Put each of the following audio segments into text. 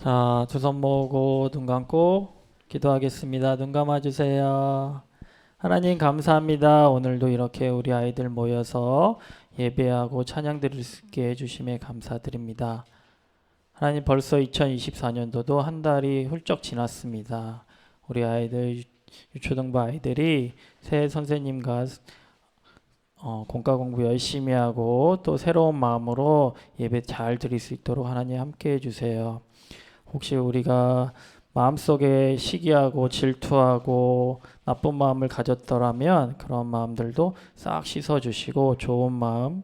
자, 두 손 모으고 눈 감고 기도하겠습니다. 눈 감아주세요. 하나님 감사합니다. 오늘도 이렇게 우리 아이들 모여서 예배하고 찬양 드릴 수 있게 해주심에 감사드립니다. 하나님 벌써 2024년도도 한 달이 훌쩍 지났습니다. 우리 아이들, 유초등부 아이들이 새 선생님과 공과 공부 열심히 하고 또 새로운 마음으로 예배 잘 드릴 수 있도록 하나님 함께 해주세요. 혹시 우리가 마음속에 시기하고 질투하고 나쁜 마음을 가졌더라면 그런 마음들도 싹 씻어주시고 좋은 마음,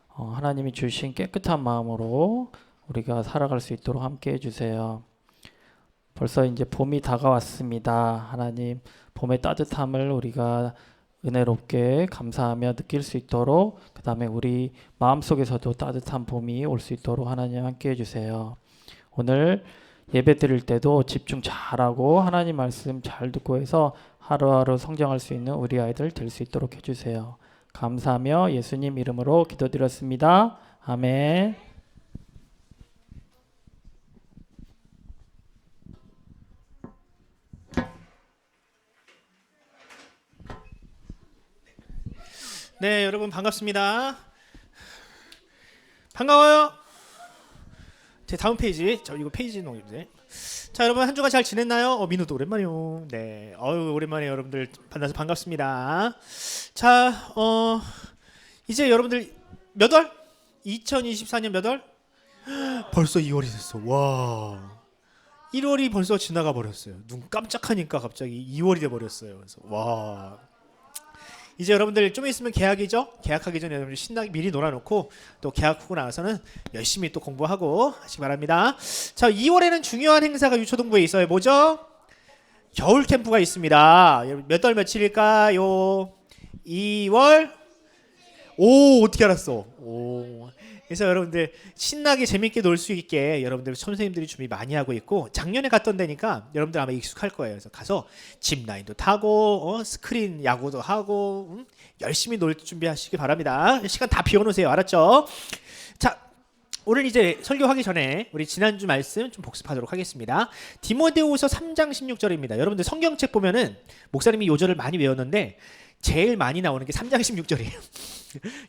하나님이 주신 깨끗한 마음으로 우리가 살아갈 수 있도록 함께 해주세요. 벌써 이제 봄이 다가왔습니다. 하나님 봄의 따뜻함을 우리가 은혜롭게 감사하며 느낄 수 있도록, 그 다음에 우리 마음속에서도 따뜻한 봄이 올 수 있도록 하나님 함께 해주세요. 오늘 예배 드릴 때도 집중 잘하고 하나님 말씀 잘 듣고 해서 하루하루 성장할 수 있는 우리 아이들 될 수 있도록 해주세요. 감사하며 예수님 이름으로 기도드렸습니다. 아멘. 네, 여러분 반갑습니다. 반가워요. 제 다음 페이지, 이거 페이지 넘기네. 자, 여러분 한 주간 잘 지냈나요? 민우도 오랜만이요. 네, 오랜만에 여러분들 만나서 반갑습니다. 자, 이제 여러분들 몇 월? 2024년 몇 월? 벌써 2월이 됐어. 와, 1월이 벌써 지나가 버렸어요. 눈 깜짝하니까 갑자기 2월이 돼 버렸어요. 그래서 와. 이제 여러분들 좀 있으면 개학이죠? 개학하기 전에 여러분들 신나게 미리 놀아놓고 또 개학하고 나서는 열심히 또 공부하고 하시기 바랍니다. 자, 2월에는 중요한 행사가 유초등부에 있어요. 뭐죠? 겨울 캠프가 있습니다. 몇 월 며칠일까요? 2월? 오, 어떻게 알았어? 오. 그래서 여러분들 신나게 재밌게 놀 수 있게 여러분들 선생님들이 준비 많이 하고 있고, 작년에 갔던 데니까 여러분들 아마 익숙할 거예요. 그래서 가서 짚라인도 타고 스크린 야구도 하고 열심히 놀 준비하시기 바랍니다. 시간 다 비워놓으세요. 알았죠? 자, 오늘 이제 설교하기 전에 우리 지난주 말씀 좀 복습하도록 하겠습니다. 디모데후서 3장 16절입니다. 여러분들 성경책 보면은 목사님이 요절을 많이 외웠는데 제일 많이 나오는 게 3장 16절이에요.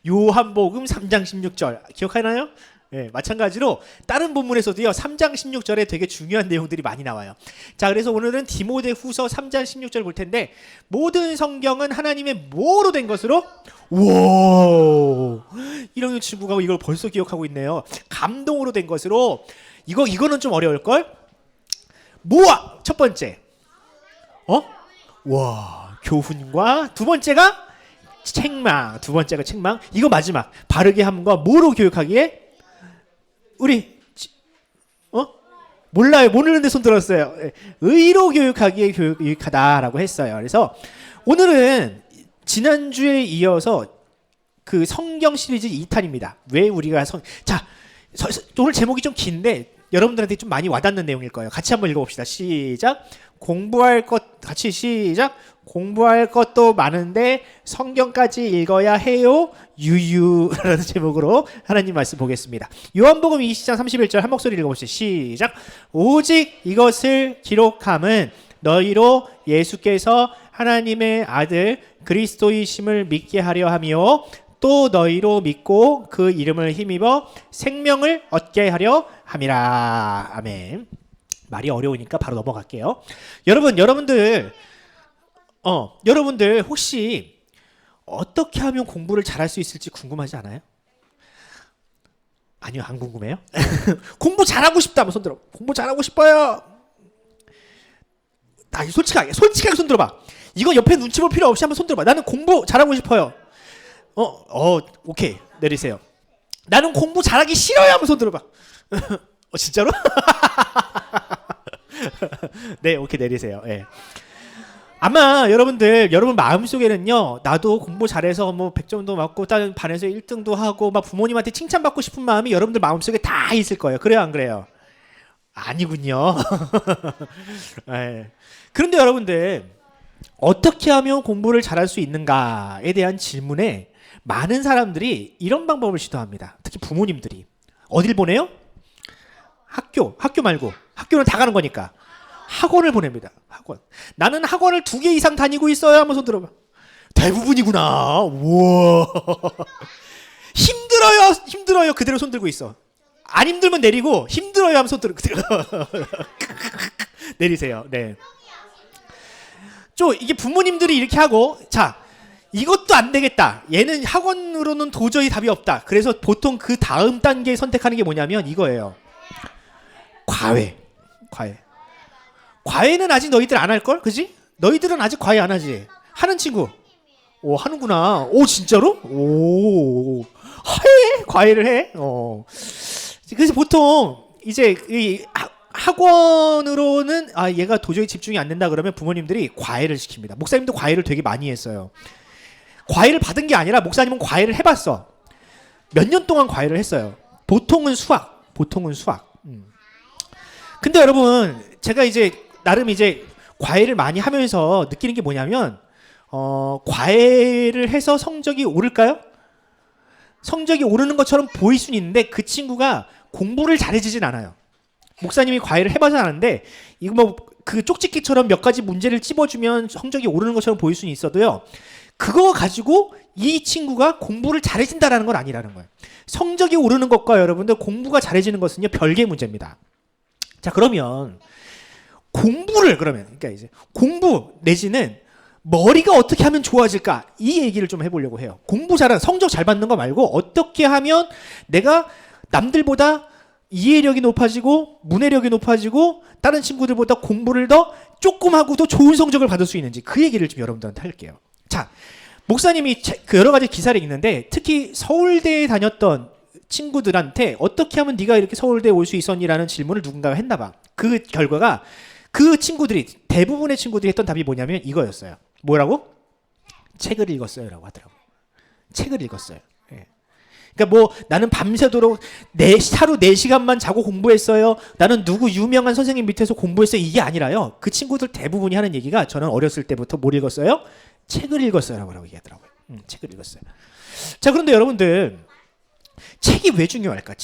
요한복음 3장 16절 기억하나요? 네, 마찬가지로 다른 본문에서도요 3장 16절에 되게 중요한 내용들이 많이 나와요. 자, 그래서 오늘은 디모데후서 3장 16절 볼 텐데, 모든 성경은 하나님의 뭐로 된 것으로? 우와, 1학년 친구가 이걸 벌써 기억하고 있네요. 감동으로 된 것으로. 이거는 좀 어려울걸? 뭐야? 첫 번째 와, 교훈과 두 번째가 책망. 두 번째가 책망. 이거 마지막 바르게 함과 뭐로 교육하기에? 우리 몰라요. 모르는데 손 들었어요. 의로 교육하기에 교육하다라고 했어요. 그래서 오늘은 지난주에 이어서 그 성경 시리즈 2탄입니다. 왜 우리가 자, 오늘 제목이 좀 긴데 여러분들한테 좀 많이 와닿는 내용일 거예요. 같이 한번 읽어봅시다. 시작. 공부할 것 같이 시작. 공부할 것도 많은데 성경까지 읽어야 해요. 유유라는 제목으로 하나님 말씀 보겠습니다. 요한복음 20장 31절 한 목소리 읽어보시죠. 시작. 오직 이것을 기록함은 너희로 예수께서 하나님의 아들 그리스도이심을 믿게 하려 하며 또 너희로 믿고 그 이름을 힘입어 생명을 얻게 하려 함이라. 아멘. 말이 어려우니까 바로 넘어갈게요. 여러분들 혹시 어떻게 하면 공부를 잘할 수 있을지 궁금하지 않아요? 아니요, 안 궁금해요? 공부 잘하고 싶다 한번 손 들어. 공부 잘하고 싶어요. 솔직하게 손 들어봐. 이거 옆에 눈치 볼 필요 없이 한번 손 들어봐. 나는 공부 잘하고 싶어요. 오케이, 내리세요. 나는 공부 잘하기 싫어요. 한번 손 들어봐. 진짜로? 네, 오케이, 내리세요. 네. 아마 여러분 마음속에는요, 나도 공부 잘해서 뭐 100점도 맞고 다른 반에서 1등도 하고 막 부모님한테 칭찬받고 싶은 마음이 여러분들 마음속에 다 있을 거예요. 그래요, 안 그래요? 아니군요. 네. 그런데 여러분들 어떻게 하면 공부를 잘할 수 있는가에 대한 질문에 많은 사람들이 이런 방법을 시도합니다. 특히 부모님들이 어딜 보내요? 학교 말고 학교는 다 가는 거니까. 학원을 보냅니다. 학원. 나는 학원을 2개 이상 다니고 있어요. 한번 손 들어봐. 대부분이구나. 우와. 힘들어요. 그대로 손 들고 있어. 안 힘들면 내리고 힘들어요 하면 손 들고 내리세요. 네. 이게 부모님들이 이렇게 하고 자 이것도 안 되겠다. 얘는 학원으로는 도저히 답이 없다. 그래서 보통 그 다음 단계 선택하는 게 뭐냐면 이거예요. 과외는 아직 너희들 안 할걸? 그지? 너희들은 아직 과외 안 하지? 하는 친구. 오 하는구나. 오 진짜로? 오 과외를 해? 그래서 보통 이제 이 학원으로는 얘가 도저히 집중이 안 된다 그러면 부모님들이 과외를 시킵니다. 목사님도 과외를 되게 많이 했어요. 과외를 받은 게 아니라 목사님은 과외를 해봤어. 몇 년 동안 과외를 했어요. 보통은 수학. 근데 여러분 제가 이제 나름 이제 과외를 많이 하면서 느끼는 게 뭐냐면 과외를 해서 성적이 오를까요? 성적이 오르는 것처럼 보일 수는 있는데 그 친구가 공부를 잘해지진 않아요. 목사님이 과외를 해봐서 아는데 이거 뭐 그 쪽집게처럼 몇 가지 문제를 찝어주면 성적이 오르는 것처럼 보일 수는 있어도요. 그거 가지고 이 친구가 공부를 잘해진다라는 건 아니라는 거예요. 성적이 오르는 것과 여러분들 공부가 잘해지는 것은요 별개의 문제입니다. 자 그러면 그러니까 이제 공부 내지는 머리가 어떻게 하면 좋아질까 이 얘기를 좀 해보려고 해요. 공부 잘하는 성적 잘 받는 거 말고 어떻게 하면 내가 남들보다 이해력이 높아지고 문해력이 높아지고 다른 친구들보다 공부를 더 조금 하고도 좋은 성적을 받을 수 있는지 그 얘기를 좀 여러분들한테 할게요. 자 목사님이 그 여러 가지 기사를 읽는데 특히 서울대에 다녔던 친구들한테 어떻게 하면 네가 이렇게 서울대에 올 수 있었니라는 질문을 누군가가 했나 봐. 그 결과가 그 친구들이 대부분의 친구들이 했던 답이 뭐냐면 이거였어요. 뭐라고? 책을 읽었어요라고 하더라고. 책을 읽었어요. 예. 그러니까 뭐 나는 밤새도록 하루 4시간만 자고 공부했어요. 나는 누구 유명한 선생님 밑에서 공부했어요. 이게 아니라요. 그 친구들 대부분이 하는 얘기가 저는 어렸을 때부터 뭘 읽었어요? 책을 읽었어요라고 얘기하더라고요. 책을 읽었어요. 자 그런데 여러분들 책이 왜 중요할까?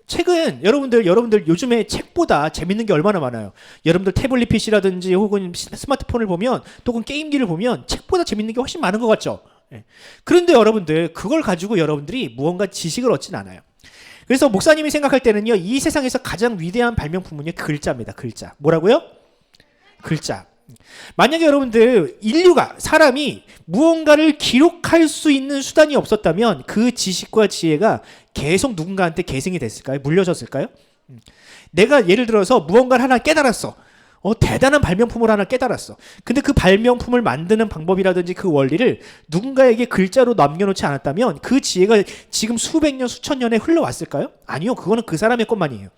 책은 여러분들 요즘에 책보다 재밌는 게 얼마나 많아요. 여러분들 태블릿 PC라든지 혹은 스마트폰을 보면 또 혹은 게임기를 보면 책보다 재밌는 게 훨씬 많은 것 같죠. 예. 그런데 여러분들 그걸 가지고 여러분들이 무언가 지식을 얻진 않아요. 그래서 목사님이 생각할 때는요. 이 세상에서 가장 위대한 발명품은요. 글자입니다. 글자. 뭐라고요? 글자. 만약에 여러분들 사람이 무언가를 기록할 수 있는 수단이 없었다면 그 지식과 지혜가 계속 누군가한테 계승이 됐을까요? 물려졌을까요? 내가 예를 들어서 무언가를 하나 깨달았어. 대단한 발명품을 하나 깨달았어. 근데 그 발명품을 만드는 방법이라든지 그 원리를 누군가에게 글자로 남겨놓지 않았다면 그 지혜가 지금 수백 년, 수천 년에 흘러왔을까요? 아니요. 그거는 그 사람의 것만이에요.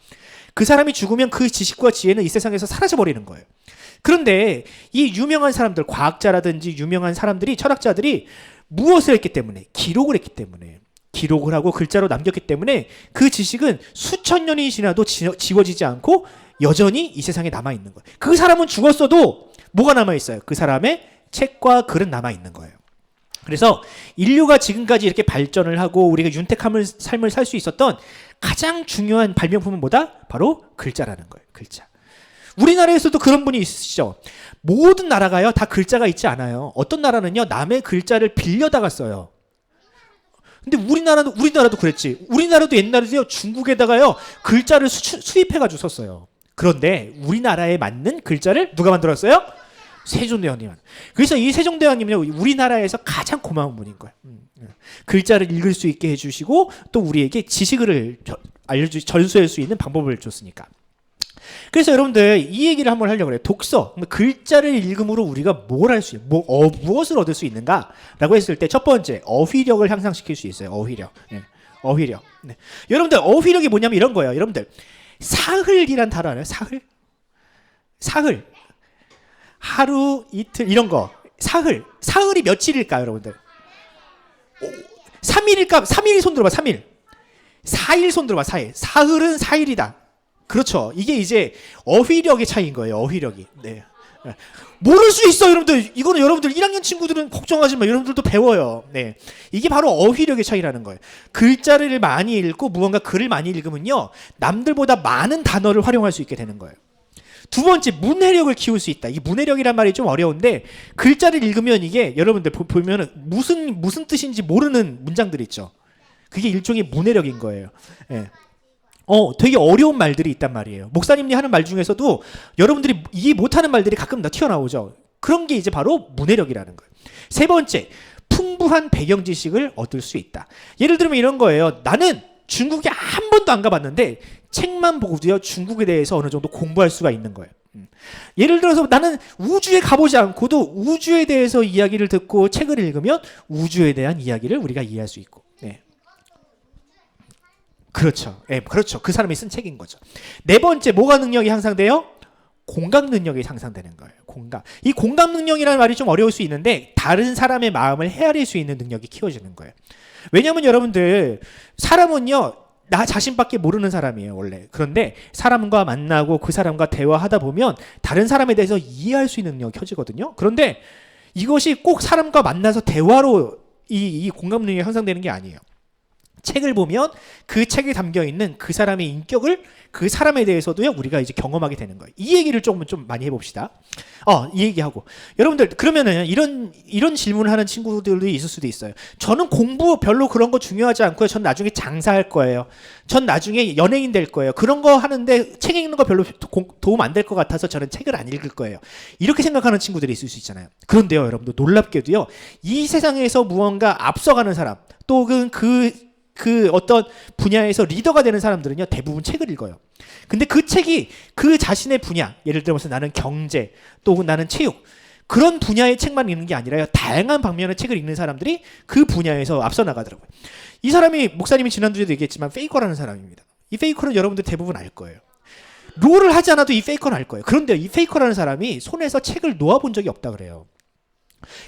그 사람이 죽으면 그 지식과 지혜는 이 세상에서 사라져버리는 거예요. 그런데 이 유명한 사람들, 과학자라든지 유명한 사람들이, 철학자들이 무엇을 했기 때문에? 기록을 했기 때문에. 기록을 하고 글자로 남겼기 때문에 그 지식은 수천 년이 지나도 지워지지 않고 여전히 이 세상에 남아있는 거예요. 그 사람은 죽었어도 뭐가 남아있어요? 그 사람의 책과 글은 남아있는 거예요. 그래서 인류가 지금까지 이렇게 발전을 하고 우리가 윤택한 삶을 살 수 있었던 가장 중요한 발명품은 뭐다? 바로 글자라는 거예요. 글자. 우리나라에서도 그런 분이 있으시죠. 모든 나라가요 다 글자가 있지 않아요. 어떤 나라는요 남의 글자를 빌려다가 써요. 근데 우리나라도 그랬지. 우리나라도 옛날에요 중국에다가요 글자를 수입해가지고 썼어요. 그런데 우리나라에 맞는 글자를 누가 만들었어요? 세종대왕님. 그래서 이 세종대왕님은 우리나라에서 가장 고마운 분인 거예요. 글자를 읽을 수 있게 해주시고 또 우리에게 지식을 전수할 수 있는 방법을 줬으니까. 그래서 여러분들 이 얘기를 한번 하려고 그래요. 독서, 글자를 읽음으로 우리가 뭘 할 수 있는, 무엇을 얻을 수 있는가라고 했을 때 첫 번째 어휘력을 향상시킬 수 있어요. 어휘력. 네. 어휘력. 네. 여러분들 어휘력이 뭐냐면 이런 거예요. 여러분들 사흘이란 단어 알아요? 사흘. 하루, 이틀 이런 거. 사흘이 며칠일까요, 여러분들? 3일일까? 3일이 손 들어봐. 3일. 4일 손 들어봐. 4일. 사흘은 4일이다. 그렇죠. 이게 이제 어휘력의 차이인 거예요. 어휘력이. 네. 모를 수 있어 여러분들. 이거는 여러분들 1학년 친구들은 걱정하지 마. 여러분들도 배워요. 네, 이게 바로 어휘력의 차이라는 거예요. 글자를 많이 읽고 무언가 글을 많이 읽으면요 남들보다 많은 단어를 활용할 수 있게 되는 거예요. 두 번째, 문해력을 키울 수 있다. 이 문해력이란 말이 좀 어려운데 글자를 읽으면 이게 여러분들 보면은 무슨 뜻인지 모르는 문장들 있죠. 그게 일종의 문해력인 거예요. 예. 되게 어려운 말들이 있단 말이에요. 목사님이 하는 말 중에서도 여러분들이 이해 못하는 말들이 가끔 다 튀어나오죠. 그런 게 이제 바로 문해력이라는 거예요. 세 번째, 풍부한 배경 지식을 얻을 수 있다. 예를 들면 이런 거예요. 나는 중국에 한 번도 안 가봤는데 책만 보고도요 중국에 대해서 어느 정도 공부할 수가 있는 거예요. 예를 들어서 나는 우주에 가보지 않고도 우주에 대해서 이야기를 듣고 책을 읽으면 우주에 대한 이야기를 우리가 이해할 수 있고. 네. 그렇죠. 네, 그렇죠. 그 사람이 쓴 책인 거죠. 네 번째, 뭐가 능력이 향상돼요? 공감 능력이 향상되는 거예요. 공감. 이 공감 능력이라는 말이 좀 어려울 수 있는데 다른 사람의 마음을 헤아릴 수 있는 능력이 키워지는 거예요. 왜냐하면 여러분들 사람은요 나 자신밖에 모르는 사람이에요 원래. 그런데 사람과 만나고 그 사람과 대화하다 보면 다른 사람에 대해서 이해할 수 있는 능력이 켜지거든요. 그런데 이것이 꼭 사람과 만나서 대화로 이 공감 능력이 향상되는 게 아니에요. 책을 보면 그 책에 담겨 있는 그 사람의 인격을 그 사람에 대해서도요 우리가 이제 경험하게 되는 거예요. 이 얘기를 조금 좀 많이 해봅시다. 이 얘기하고 여러분들 그러면은 이런 질문을 하는 친구들도 있을 수도 있어요. 저는 공부 별로 그런 거 중요하지 않고요. 전 나중에 장사할 거예요. 전 나중에 연예인 될 거예요. 그런 거 하는데 책 읽는 거 별로 도움 안 될 것 같아서 저는 책을 안 읽을 거예요. 이렇게 생각하는 친구들이 있을 수 있잖아요. 그런데요 여러분들 놀랍게도요 이 세상에서 무언가 앞서가는 사람 또는 그 어떤 분야에서 리더가 되는 사람들은요 대부분 책을 읽어요. 근데 그 책이 그 자신의 분야, 예를 들어서 나는 경제 또 나는 체육 그런 분야의 책만 읽는 게 아니라요 다양한 방면의 책을 읽는 사람들이 그 분야에서 앞서 나가더라고요. 이 사람이 목사님이 지난주에도 얘기했지만 페이커라는 사람입니다. 이 페이커는 여러분들 대부분 알 거예요. 롤을 하지 않아도 이 페이커는 알 거예요. 그런데 이 페이커라는 사람이 손에서 책을 놓아본 적이 없다 그래요.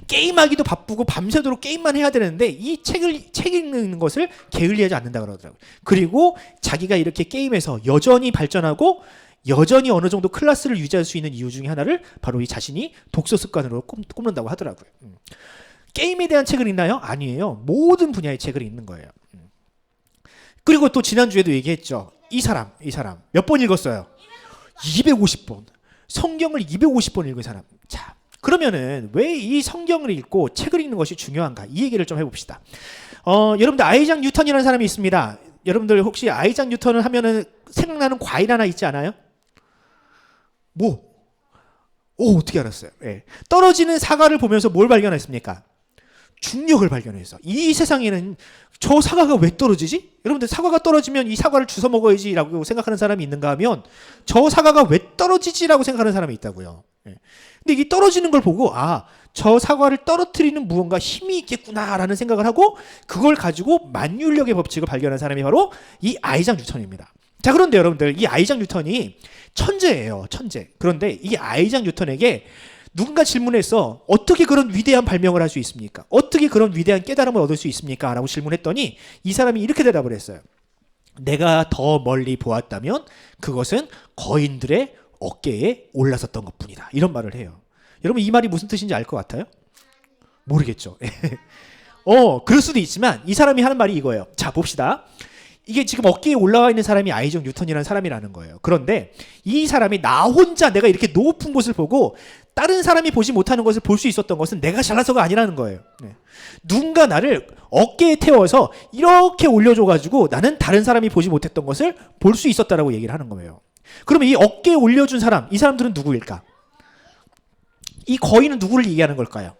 게임하기도 바쁘고 밤새도록 게임만 해야 되는데 이 책 읽는 것을 게을리하지 않는다 그러더라고요. 그리고 자기가 이렇게 게임에서 여전히 발전하고 여전히 어느 정도 클래스를 유지할 수 있는 이유 중에 하나를 바로 이 자신이 독서 습관으로 꼽는다고 하더라고요. 게임에 대한 책을 읽나요? 아니에요. 모든 분야의 책을 읽는 거예요. 그리고 또 지난주에도 얘기했죠. 이 사람 몇 번 읽었어요? 250번. 성경을 250번 읽은 사람. 자, 그러면은 왜 이 성경을 읽고 책을 읽는 것이 중요한가? 이 얘기를 좀 해봅시다. 여러분들 아이작 뉴턴이라는 사람이 있습니다. 여러분들 혹시 아이작 뉴턴을 하면은 생각나는 과일 하나 있지 않아요? 어떻게 알았어요? 예. 떨어지는 사과를 보면서 뭘 발견했습니까? 중력을 발견해서 이 세상에는 저 사과가 왜 떨어지지? 여러분들 사과가 떨어지면 이 사과를 주워 먹어야지라고 생각하는 사람이 있는가 하면 저 사과가 왜 떨어지지라고 생각하는 사람이 있다고요. 예. 근데 이 떨어지는 걸 보고 저 사과를 떨어뜨리는 무언가 힘이 있겠구나라는 생각을 하고 그걸 가지고 만유인력의 법칙을 발견한 사람이 바로 이 아이작 뉴턴입니다. 자, 그런데 여러분들 이 아이작 뉴턴이 천재예요. 천재. 그런데 이 아이작 뉴턴에게 누군가 질문해서 어떻게 그런 위대한 발명을 할 수 있습니까? 어떻게 그런 위대한 깨달음을 얻을 수 있습니까? 라고 질문했더니 이 사람이 이렇게 대답을 했어요. 내가 더 멀리 보았다면 그것은 거인들의 어깨에 올라섰던 것뿐이다. 이런 말을 해요. 여러분 이 말이 무슨 뜻인지 알 것 같아요? 모르겠죠. 그럴 수도 있지만 이 사람이 하는 말이 이거예요. 자, 봅시다. 이게 지금 어깨에 올라와 있는 사람이 아이작 뉴턴이라는 사람이라는 거예요. 그런데 이 사람이 나 혼자 내가 이렇게 높은 곳을 보고 다른 사람이 보지 못하는 것을 볼 수 있었던 것은 내가 잘나서가 아니라는 거예요. 네. 누군가 나를 어깨에 태워서 이렇게 올려줘가지고 나는 다른 사람이 보지 못했던 것을 볼 수 있었다라고 얘기를 하는 거예요. 그러면 이 어깨에 올려준 사람, 이 사람들은 누구일까? 이 거인은 누구를 얘기하는 걸까요?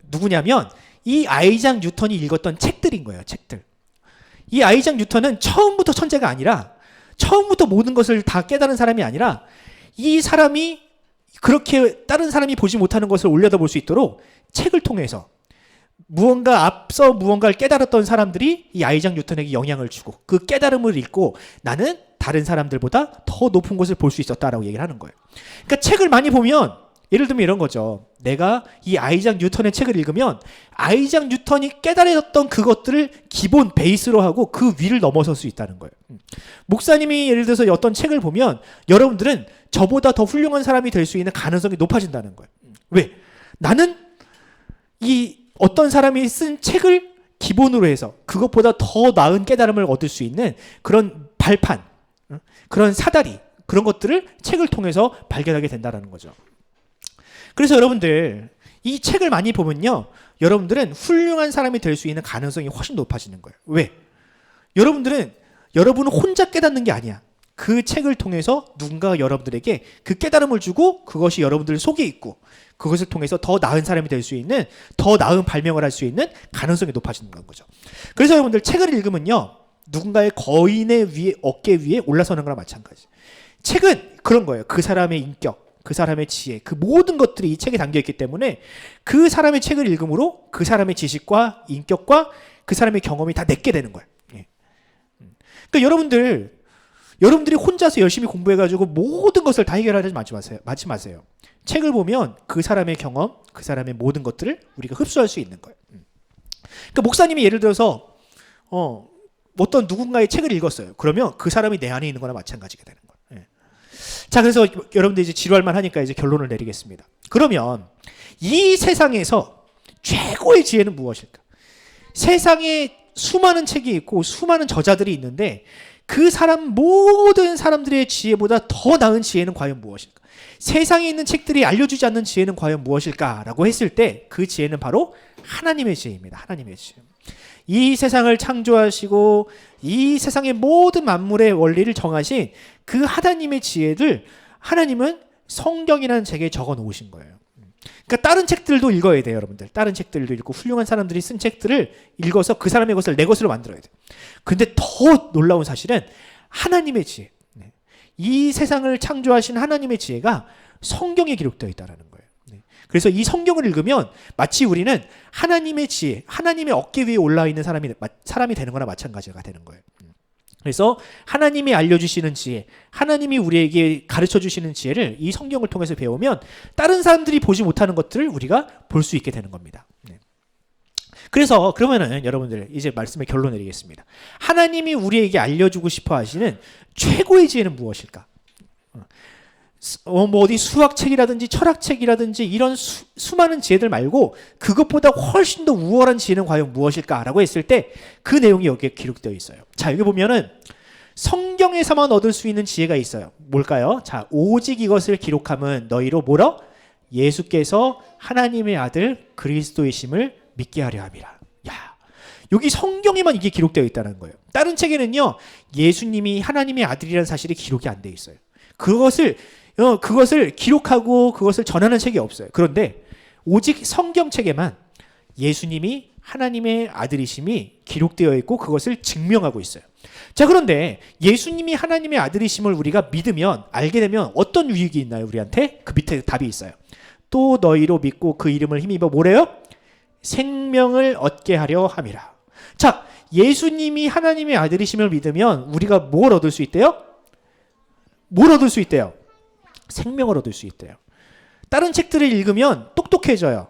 누구냐면 이 아이작 뉴턴이 읽었던 책들인 거예요. 책들. 이 아이작 뉴턴은 처음부터 천재가 아니라 처음부터 모든 것을 다 깨달은 사람이 아니라 이 사람이 그렇게 다른 사람이 보지 못하는 것을 올려다볼 수 있도록 책을 통해서 무언가 앞서 무언가를 깨달았던 사람들이 이 아이작 뉴턴에게 영향을 주고 그 깨달음을 읽고 나는 다른 사람들보다 더 높은 것을 볼 수 있었다라고 얘기를 하는 거예요. 그러니까 책을 많이 보면 예를 들면 이런 거죠. 내가 이 아이작 뉴턴의 책을 읽으면 아이작 뉴턴이 깨달았던 그것들을 기본 베이스로 하고 그 위를 넘어설 수 있다는 거예요. 목사님이 예를 들어서 어떤 책을 보면 여러분들은 저보다 더 훌륭한 사람이 될 수 있는 가능성이 높아진다는 거예요. 왜? 나는 이 어떤 사람이 쓴 책을 기본으로 해서 그것보다 더 나은 깨달음을 얻을 수 있는 그런 발판, 그런 사다리, 그런 것들을 책을 통해서 발견하게 된다는 거죠. 그래서 여러분들 이 책을 많이 보면요, 여러분들은 훌륭한 사람이 될 수 있는 가능성이 훨씬 높아지는 거예요. 왜? 여러분은 혼자 깨닫는 게 아니야. 그 책을 통해서 누군가 여러분들에게 그 깨달음을 주고 그것이 여러분들 속에 있고 그것을 통해서 더 나은 사람이 될 수 있는, 더 나은 발명을 할 수 있는 가능성이 높아지는 거죠. 그래서 여러분들 책을 읽으면요, 누군가의 거인의 위에, 어깨 위에 올라서는 거랑 마찬가지. 책은 그런 거예요. 그 사람의 인격, 그 사람의 지혜, 그 모든 것들이 이 책에 담겨있기 때문에 그 사람의 책을 읽음으로 그 사람의 지식과 인격과 그 사람의 경험이 다 내게 되는 거예요. 그러니까 여러분들이 혼자서 열심히 공부해가지고 모든 것을 다 해결하지 마세요. 책을 보면 그 사람의 경험, 그 사람의 모든 것들을 우리가 흡수할 수 있는 거예요. 그러니까 목사님이 예를 들어서 어떤 누군가의 책을 읽었어요. 그러면 그 사람이 내 안에 있는 거나 마찬가지가 되는 거예요. 자, 그래서 여러분들 이제 지루할만 하니까 이제 결론을 내리겠습니다. 그러면 이 세상에서 최고의 지혜는 무엇일까? 세상에 수많은 책이 있고 수많은 저자들이 있는데 그 모든 사람들의 지혜보다 더 나은 지혜는 과연 무엇일까? 세상에 있는 책들이 알려주지 않는 지혜는 과연 무엇일까라고 했을 때 그 지혜는 바로 하나님의 지혜입니다. 하나님의 지혜. 이 세상을 창조하시고 이 세상의 모든 만물의 원리를 정하신 그 하나님의 지혜를 하나님은 성경이라는 책에 적어 놓으신 거예요. 그러니까 다른 책들도 읽어야 돼요, 여러분들. 다른 책들도 읽고 훌륭한 사람들이 쓴 책들을 읽어서 그 사람의 것을 내 것으로 만들어야 돼요. 근데 더 놀라운 사실은 하나님의 지혜, 이 세상을 창조하신 하나님의 지혜가 성경에 기록되어 있다는 거예요. 그래서 이 성경을 읽으면 마치 우리는 하나님의 지혜, 하나님의 어깨 위에 올라 있는 사람이 되는 거나 마찬가지가 되는 거예요. 그래서 하나님이 알려주시는 지혜, 하나님이 우리에게 가르쳐주시는 지혜를 이 성경을 통해서 배우면 다른 사람들이 보지 못하는 것들을 우리가 볼 수 있게 되는 겁니다. 그래서 그러면은 여러분들 이제 말씀의 결론 내리겠습니다. 하나님이 우리에게 알려주고 싶어 하시는 최고의 지혜는 무엇일까? 어디 수학책이라든지 철학책이라든지 이런 수많은 지혜들 말고 그것보다 훨씬 더 우월한 지혜는 과연 무엇일까라고 했을 때 그 내용이 여기에 기록되어 있어요. 자, 여기 보면은 성경에서만 얻을 수 있는 지혜가 있어요. 뭘까요? 자, 오직 이것을 기록함은 너희로 뭐라? 예수께서 하나님의 아들 그리스도이심을 믿게 하려 함이라. 야, 여기 성경에만 이게 기록되어 있다는 거예요. 다른 책에는요, 예수님이 하나님의 아들이라는 사실이 기록이 안 돼 있어요. 그것을 기록하고 그것을 전하는 책이 없어요. 그런데 오직 성경책에만 예수님이 하나님의 아들이심이 기록되어 있고 그것을 증명하고 있어요. 자, 그런데 예수님이 하나님의 아들이심을 우리가 믿으면, 알게 되면 어떤 유익이 있나요? 우리한테 그 밑에 답이 있어요. 또 너희로 믿고 그 이름을 힘입어 뭐래요? 생명을 얻게 하려 함이라. 자, 예수님이 하나님의 아들이심을 믿으면 우리가 뭘 얻을 수 있대요? 뭘 얻을 수 있대요? 생명을 얻을 수 있대요. 다른 책들을 읽으면 똑똑해져요.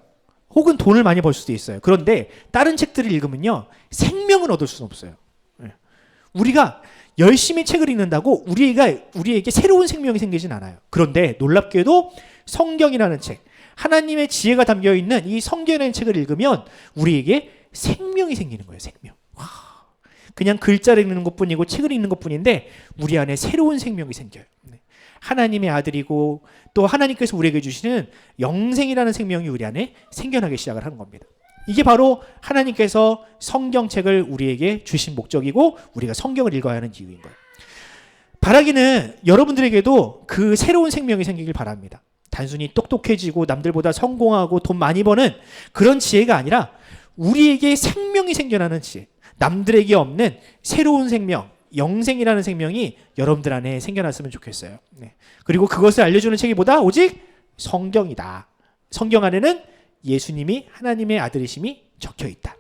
혹은 돈을 많이 벌 수도 있어요. 그런데 다른 책들을 읽으면요, 생명을 얻을 수는 없어요. 우리가 열심히 책을 읽는다고 우리에게 새로운 생명이 생기진 않아요. 그런데 놀랍게도 성경이라는 책, 하나님의 지혜가 담겨있는 이 성경이라는 책을 읽으면 우리에게 생명이 생기는 거예요. 생명. 와, 그냥 글자를 읽는 것뿐이고 책을 읽는 것뿐인데 우리 안에 새로운 생명이 생겨요. 하나님의 아들이고 또 하나님께서 우리에게 주시는 영생이라는 생명이 우리 안에 생겨나기 시작을 하는 겁니다. 이게 바로 하나님께서 성경책을 우리에게 주신 목적이고 우리가 성경을 읽어야 하는 이유인 거예요. 바라기는 여러분들에게도 그 새로운 생명이 생기길 바랍니다. 단순히 똑똑해지고 남들보다 성공하고 돈 많이 버는 그런 지혜가 아니라 우리에게 생명이 생겨나는 지혜, 남들에게 없는 새로운 생명, 영생이라는 생명이 여러분들 안에 생겨났으면 좋겠어요. 그리고 그것을 알려주는 책이 뭐다? 오직 성경이다. 성경 안에는 예수님이 하나님의 아들이심이 적혀있다.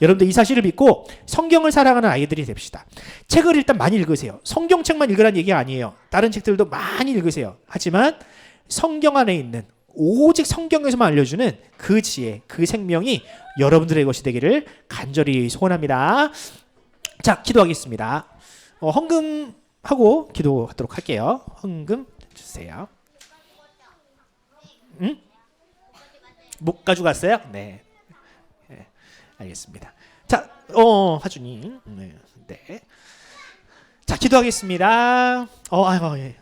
여러분들 이 사실을 믿고 성경을 사랑하는 아이들이 됩시다. 책을 일단 많이 읽으세요. 성경책만 읽으라는 얘기가 아니에요. 다른 책들도 많이 읽으세요. 하지만 성경 안에 있는 오직 성경에서만 알려주는 그 지혜, 그 생명이 여러분들의 것이 되기를 간절히 소원합니다. 자, 기도하겠습니다. 헌금하고 기도하도록 할게요. 헌금 주세요. 응? 못 가져갔어요? 네. 네, 알겠습니다. 자, 하준이. 네. 네. 자, 기도하겠습니다. 아이고, 예.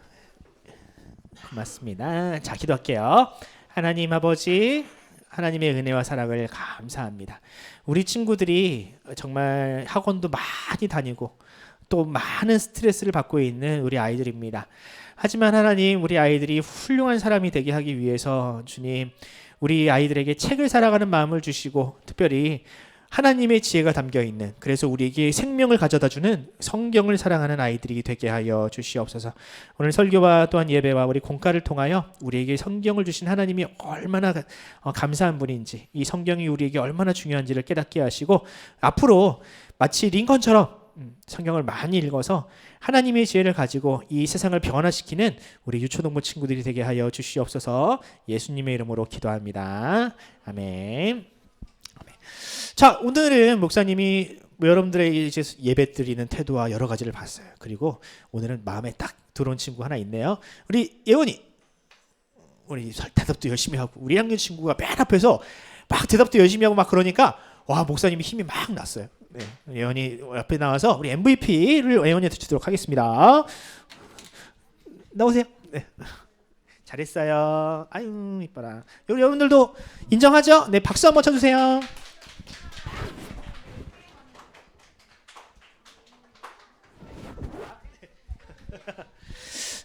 고맙습니다. 자, 기도할게요. 하나님 아버지, 하나님의 은혜와 사랑을 감사합니다. 우리 친구들이 정말 학원도 많이 다니고 또 많은 스트레스를 받고 있는 우리 아이들입니다. 하지만 하나님, 우리 아이들이 훌륭한 사람이 되게 하기 위해서 주님, 우리 아이들에게 책을 사랑하는 마음을 주시고 특별히 하나님의 지혜가 담겨 있는, 그래서 우리에게 생명을 가져다 주는 성경을 사랑하는 아이들이 되게 하여 주시옵소서. 오늘 설교와 또한 예배와 우리 공과를 통하여 우리에게 성경을 주신 하나님이 얼마나 감사한 분인지, 이 성경이 우리에게 얼마나 중요한지를 깨닫게 하시고 앞으로 마치 링컨처럼 성경을 많이 읽어서 하나님의 지혜를 가지고 이 세상을 변화시키는 우리 유초동부 친구들이 되게 하여 주시옵소서. 예수님의 이름으로 기도합니다. 아멘. 자, 오늘은 목사님이 여러분들의 이제 예배 드리는 태도와 여러 가지를 봤어요. 그리고 오늘은 마음에 딱 들어온 친구 하나 있네요. 우리 예원이, 우리 대답도 열심히 하고 우리 1학년 친구가 맨 앞에서 막 대답도 열심히 하고 막 그러니까 와, 목사님이 힘이 막 났어요. 네, 예원이 옆에 나와서 우리 MVP를 예원이한테 주도록 하겠습니다. 나오세요. 네. 잘했어요. 아유, 이뻐라. 우리 여러분들도 인정하죠? 네, 박수 한번 쳐주세요.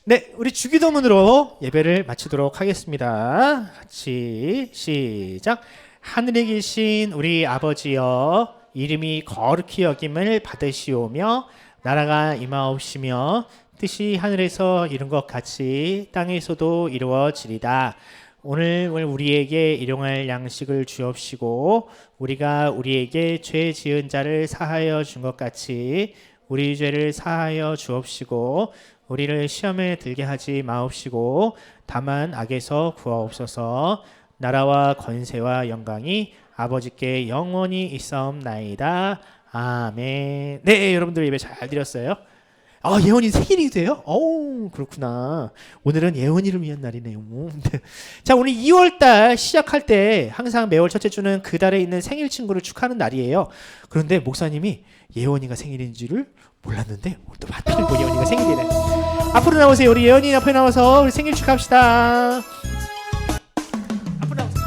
네, 우리 주기도문으로 예배를 마치도록 하겠습니다. 같이 시작. 하늘에 계신 우리 아버지여, 이름이 거룩히 여김을 받으시오며 나라가 임하옵시며 뜻이 하늘에서 이룬 것 같이 땅에서도 이루어지리다. 오늘 우리에게 일용할 양식을 주옵시고 우리가 우리에게 죄 지은 자를 사하여 준 것 같이 우리 죄를 사하여 주옵시고 우리를 시험에 들게 하지 마옵시고 다만 악에서 구하옵소서. 나라와 권세와 영광이 아버지께 영원히 있사옵나이다. 아멘. 네, 여러분들 예배 잘 드렸어요? 예원이 생일이 돼요? 그렇구나. 오늘은 예원이를 위한 날이네요. 자, 오늘 2월달 시작할 때 항상 매월 첫째 주는 그 달에 있는 생일 친구를 축하하는 날이에요. 그런데 목사님이 예원이가 생일인지를 몰랐는데 오늘 또 하필 예원이가 생일이네. 앞으로 나오세요. 우리 예원이 앞에 나와서 우리 생일 축하합시다. 앞으로 나오세요.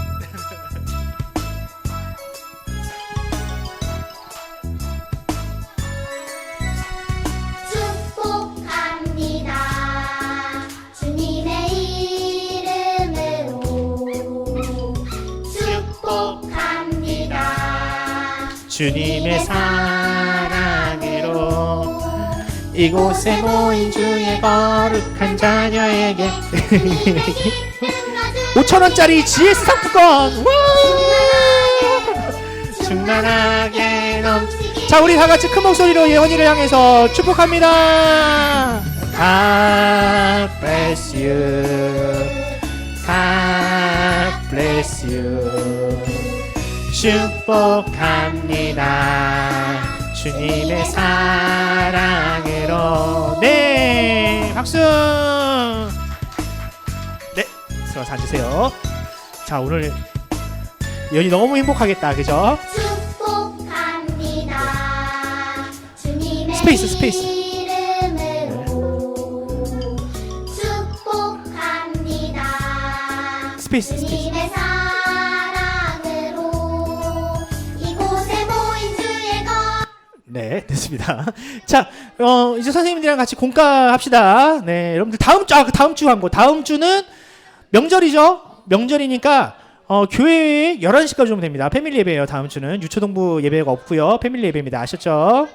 축복합니다. 주님의 이름으로 축복합니다. 주님의 사랑으로 이곳에 모인 주의 거룩한 자녀에게 5,000원짜리 GS 상품권 충만하게 넘치게. 자, 우리 다 같이 큰 목소리로 예원이를 향해서 축복합니다. God bless you. God bless you. 축복합니다. 주님의 사랑으로. 네, 박수. 네, 들어가서 앉으세요. 자, 오늘 예원이 너무 행복하겠다, 그죠? 축복합니다. 주님의 스페이스. 이름으로 축복합니다. 스페이스. 주님의 사랑으로 이곳에 모인 주의 것. 네, 됐습니다. 자, 이제 선생님들이랑 같이 공과 합시다. 네, 여러분들 다음 주 광고. 다음 주는 명절이죠? 명절이니까 교회 11시까지 오면 됩니다. 패밀리 예배예요. 다음 주는 유초동부 예배가 없고요. 패밀리 예배입니다. 아셨죠?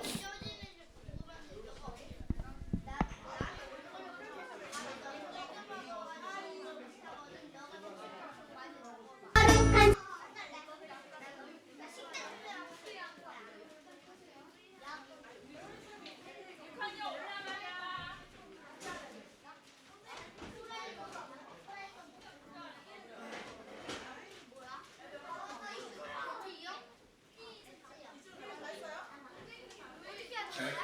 절대